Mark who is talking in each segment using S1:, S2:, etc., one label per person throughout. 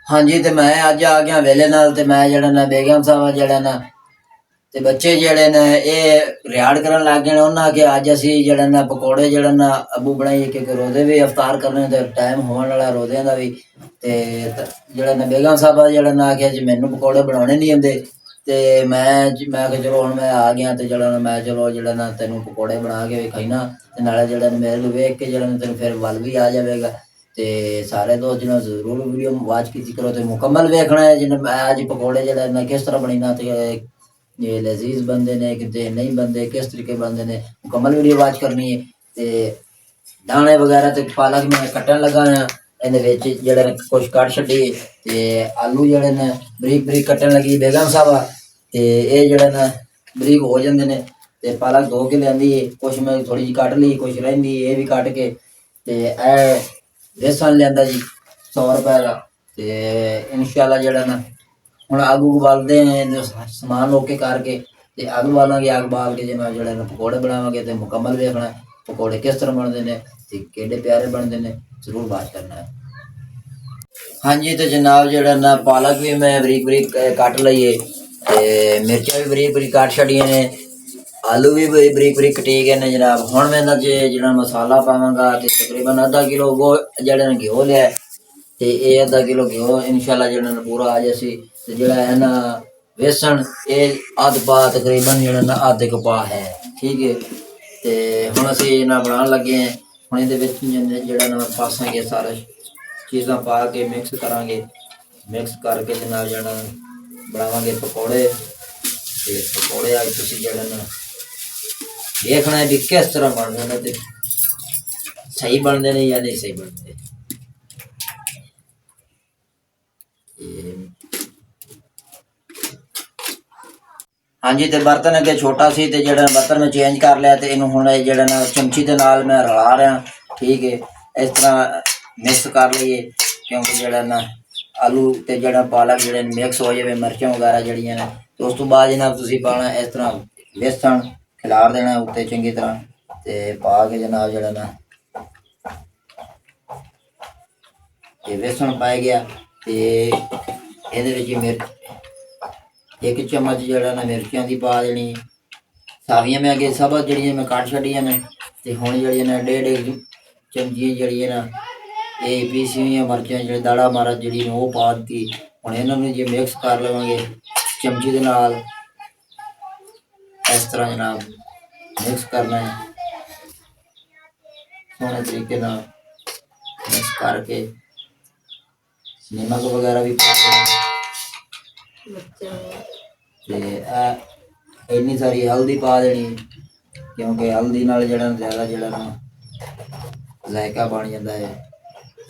S1: हाँ जी, तो मैं अज आ गया वेले नाल ते मैं जड़ा ना बेगम साहब जड़ा ना ते बच्चे जड़े ने ये रिहाड़ करन लग गए उन्हें आखे अज असी जड़ा ना पकौड़े जड़ा ना अबू बनाइए क्योंकि रोदे भी अवतार करने ते टाइम होने वाला रोदे का भी ते जड़ा ना बेगम साहब जड़ा ना आखे जी मैनू पकौड़े बनाने नहीं आते ते मैं चलो हुण मैं आ गया ते जड़ा ना मैं चलो जड़ा ना तेनू पकौड़े बना के विखाई ना ते नाले जड़ा ना मेरे वेख के जड़ा ना तेन फिर वल भी आ जाएगा ते सारे दोस्त जिन्हें जरूर वीडियो वाच की करो तो मुकम्मल वेखना है जिन्हें मैं अज पकौड़े जड़ा ना किस तरह बनी ना ते ये लजीज बनते ने कि नहीं बनते किस तरीके बनते ने मुकम्मल वीडियो वाच करनी है ते दाने वगैरह तो पालक मैं कट्टन लगा जड़े कुछ कट छी ते आलू जड़े ने बरीक बरीक कट्टन लगी बेगम साहबा ते ये जड़े ने बरीक हो जाते हैं ते पालक धो के लियांदी कुछ मैं थोड़ी जी कट ली कुछ रही ये भी कट के ते बेसन लिया जी 100 रुपए का ते इंशाल्लाह जड़ा ना हुण अग उबालते हैं समान ओके करके ते अग बालांगे अग बाल के जो जड़े पकौड़े बनावांगे तो मुकम्मल देखना पकौड़े किस तरह बनते हैं ते केडे प्यारे बनते हैं जरूर बात करना है। हाँ जी तो जनाब जड़ा ना पालक भी मैं बरीक बरीक कट लईए ते मिर्चा भी बरीक बरीक कट छड़िए ने आलू भी बरीक बरीक कटी गए ने जनाब हुण मैं जो मसाला पावांगा ते तकरीबन आधा किलो वो जड़े घ्यो लिया ते ये आधा किलो घ्यो इंशाल्लाह जड़ा पूरा आ जासी ते जड़ा है ना बेसन ये अध पा तकरीबन जड़ा ना अध क पा है ठीक है ते हुण असीं ना बनाउण लगे हैं हुण इहदे विच जड़ा ना पासांगे सारे चीज़ां पा के मिक्स करके जनाब जड़ा बनावांगे पकौड़े ते पकौड़े अज तुसीं जड़ा ना देखना है भी किस तरह बनते हैं ते सही बनते हैं या नहीं सही बनते। हाँ जी तो बर्तन अगे छोटा सी ते जड़ा बर्तन मैं चेंज कर लिया तो इनू हुण जड़ा ना चमची के नाल मैं रला रहा ठीक है इस तरह मिक्स कर लीए क्योंकि जड़ा ना आलू ते जड़ा पालक जड़े मिक्स हो जाए मिर्चां वगैरह जड़ियां ने तो उस तो बाद जनाब तुसीं पाना इस तरह बेसन खिलार देना उत्ते चंगी तरह ते पा के जनाब जड़ा ना ते बेसन पाया गया ते इहदे विच मिर्च एक चम्मच जड़ा ना मिर्चां दी पा देनी सारियां मैं अगे सब जड़ियां मैं कट छड़ियां ने ते हुण जड़ियां ना 1.5 चमची जड़ी ना ये पीसी हुई मिर्चां जी दाड़ा मरच जी वो पा दी हुण इन्होंने जो मिक्स कर लवांगे चमची के नाल इस तरह जनाब मिक्स करना है सोहने तरीके नाल मिक्स करके नमक वगैरह भी पा देना इन्नी सारी हल्दी पा देनी क्योंकि हल्दी नाल जड़ा ज़्यादा जड़ा ना जायका बन जाता है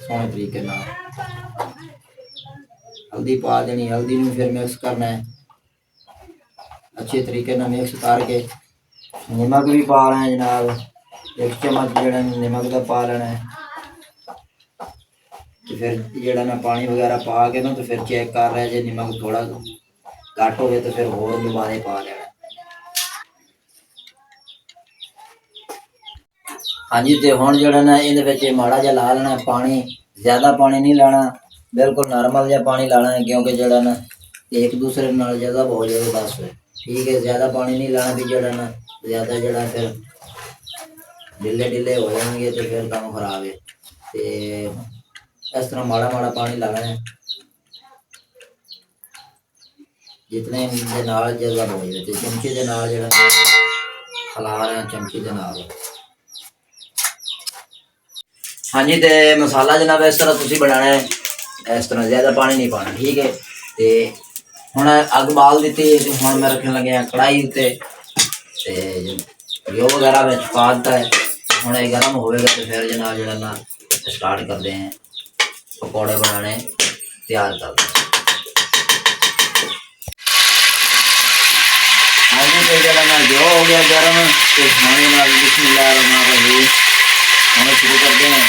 S1: सोहने तरीके नाल हल्दी पा देनी हल्दी में फिर मिक्स करना है अच्छे तरीके नाल मिक्स करके नमक भी पा लेना है जनाब 1 चम्मच जड़ा नमक का पा लेना है तो फिर जड़ा ना पानी वगैरह पा के ना तो फिर चेक कर रहा है जो नमक थोड़ा घट हो गया तो फिर होर दोबारा पा लेना। हाँ जी तो हुण जड़ा ना ये माड़ा जिहा ला लेना पानी ज़्यादा पानी नहीं लाना बिल्कुल नॉर्मल जिहा पानी लाना है क्योंकि जड़ा ना एक दूसरे नाल जज़ब हो जाए बस ठीक है ज़्यादा पानी नहीं लाना भी जड़ा ना ज़्यादा जड़ा फिर ढिले ढिले हो जाएंगे तो फिर काम खराब है तो इस तरह माड़ा माड़ा पानी लाना है जितने दे नाल जज़ब हो जाए तो चमचे के नाल जड़ा खिला रहे हैं चमचे के नाल। हाँ जी तो मसाला जनाब इस तरह तुसीं बनाना है इस तरह ज़्यादा पानी नहीं पाना ठीक है तो हुण अग बाल दी हुण मैं रखने लगे कढ़ाई उत्ते घ्यो वगैरह में पा दिता है हुण ये गर्म होएगा तो फिर जनाब जड़ा ना स्टार्ट करते हैं पकौड़े बनाने तैयार करते हैं। हाँ जी तो जड़ा ना घ्यो हो गया गर्म तो खाने नाल बिस्मिल्लाह रहमान रहीम हम शुरू करते हैं।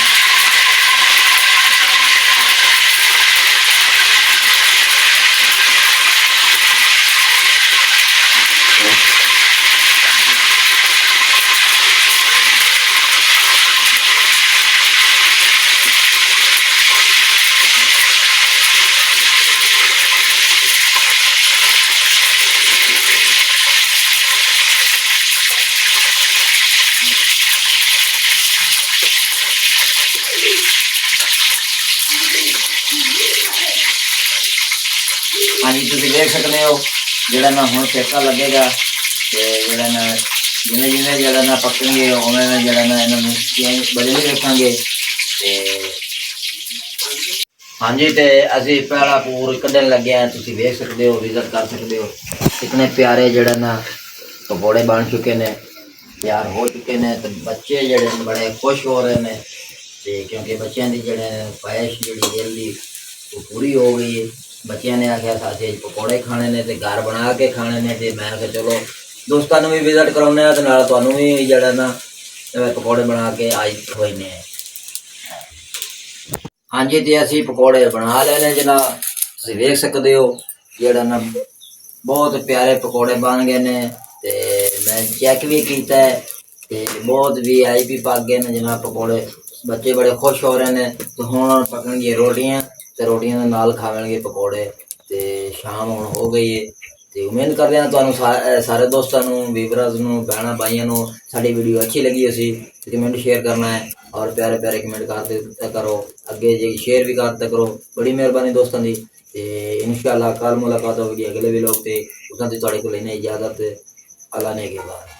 S1: ਹਾਂਜੀ ਤੁਸੀਂ ਦੇਖ ਸਕਦੇ ਹੋ ਜਿਹੜਾ ਨਾ ਹੁਣ ਸੇਕਾ ਲੱਗੇਗਾ ਤੇ ਜਿਹੜਾ ਨਾ ਜਿਵੇਂ ਜਿਵੇਂ ਜਿਹੜਾ ਨਾ ਪੱਕਣਗੇ ਉਵੇਂ ਜਿਹੜਾ ਨਾ ਇਹਨਾਂ ਨੂੰ ਬਦਲੀ ਰੱਖਾਂਗੇ। ਤੇ ਹਾਂਜੀ ਤੇ ਅਸੀਂ ਪਹਿਲਾ ਪੂਰ ਕੱਢਣ ਲੱਗੇ ਹਾਂ, ਤੁਸੀਂ ਵੇਖ ਸਕਦੇ ਹੋ, ਵਿਜ਼ਿਟ ਕਰ ਸਕਦੇ ਹੋ। ਇਤਨੇ ਪਿਆਰੇ ਜਿਹੜਾ ਨਾ ਪਕੌੜੇ ਬਣ ਚੁੱਕੇ ਨੇ, ਤਿਆਰ ਹੋ ਚੁੱਕੇ ਨੇ ਤੇ ਬੱਚੇ ਜਿਹੜੇ ਬੜੇ ਖੁਸ਼ ਹੋ ਰਹੇ ਨੇ ਤੇ ਕਿਉਂਕਿ ਬੱਚਿਆਂ ਦੀ ਜਿਹੜੇ ख्वाहिश ਜਿਹੜੀ ਦਿਲ ਦੀ ਉਹ ਪੂਰੀ ਹੋ ਗਈ। ਬੱਚਿਆਂ ਨੇ ਆਖਿਆ ਅਸੀਂ ਪਕੌੜੇ ਖਾਣੇ ਨੇ ਤੇ ਘਰ ਬਣਾ ਕੇ ਖਾਣੇ ਨੇ ਤੇ ਮੈਂ ਕਿਹਾ ਚਲੋ ਦੋਸਤਾਂ ਨੂੰ ਵੀ ਵਿਜ਼ਿਟ ਕਰਾਉਂਦੇ ਹਾਂ ਤੇ ਨਾਲ ਤੁਹਾਨੂੰ ਵੀ ਜਿਹੜਾ ਨਾ ਪਕੌੜੇ ਬਣਾ ਕੇ ਆਏ ਹੋਏ ਨੇ। ਹਾਂਜੀ ਤੇ ਅਸੀਂ ਪਕੌੜੇ ਬਣਾ ਲਏ ਨੇ ਜਨਾਬ, ਤੁਸੀਂ ਵੇਖ ਸਕਦੇ ਹੋ ਜਿਹੜਾ ਨਾ ਬਹੁਤ ਪਿਆਰੇ ਪਕੌੜੇ ਬਣ ਗਏ ਨੇ ਤੇ ਮੈਂ ਚੈੱਕ ਵੀ ਕੀਤਾ ਤੇ ਬਹੁਤ VIP ਪੱਕ ਗਏ ਨੇ ਜਨਾਬ ਪਕੌੜੇ। ਬੱਚੇ ਬੜੇ ਖੁਸ਼ ਹੋ ਰਹੇ ਨੇ ਤੇ ਹੁਣ ਪਕਣਗੀਆਂ ਰੋਟੀਆਂ ਤੇ ਰੋਟੀਆਂ ਦੇ ਨਾਲ ਖਾਵਣਗੇ ਪਕੌੜੇ। ਤੇ ਸ਼ਾਮ ਹੁਣ ਹੋ ਗਈ ਹੈ ਤੇ ਉਮੀਦ ਕਰਦੇ ਹਾਂ ਤੁਹਾਨੂੰ ਸਾਰੇ ਦੋਸਤਾਂ ਨੂੰ, ਵੀਵਰਸ ਨੂੰ, ਭੈਣਾਂ ਭਾਈਆਂ ਨੂੰ ਸਾਡੀ ਵੀਡੀਓ ਅੱਛੀ ਲੱਗੀ ਅਸੀਂ ਤੇ ਕਮੈਂਟ ਸ਼ੇਅਰ ਕਰਨਾ ਹੈ ਔਰ ਪਿਆਰੇ ਪਿਆਰੇ ਕਮੈਂਟ ਕਰਦੇ ਕਰੋ, ਅੱਗੇ ਜੇ ਸ਼ੇਅਰ ਵੀ ਕਰਦੇ ਕਰੋ, ਬੜੀ ਮਿਹਰਬਾਨੀ ਦੋਸਤਾਂ ਦੀ। ਤੇ ਇਨਸ਼ਾਅੱਲਾ ਕੱਲ ਮੁਲਾਕਾਤ ਹੋਵੇਗੀ ਅਗਲੇ ਵਲੋਗ ਤੇ। ਉਦੋਂ ਦੀ ਤੁਹਾਡੇ ਕੋਲ ਲੈਣੇ ਇਜਾਜ਼ਤ, ਅੱਲਾ ਨੇ के बाद।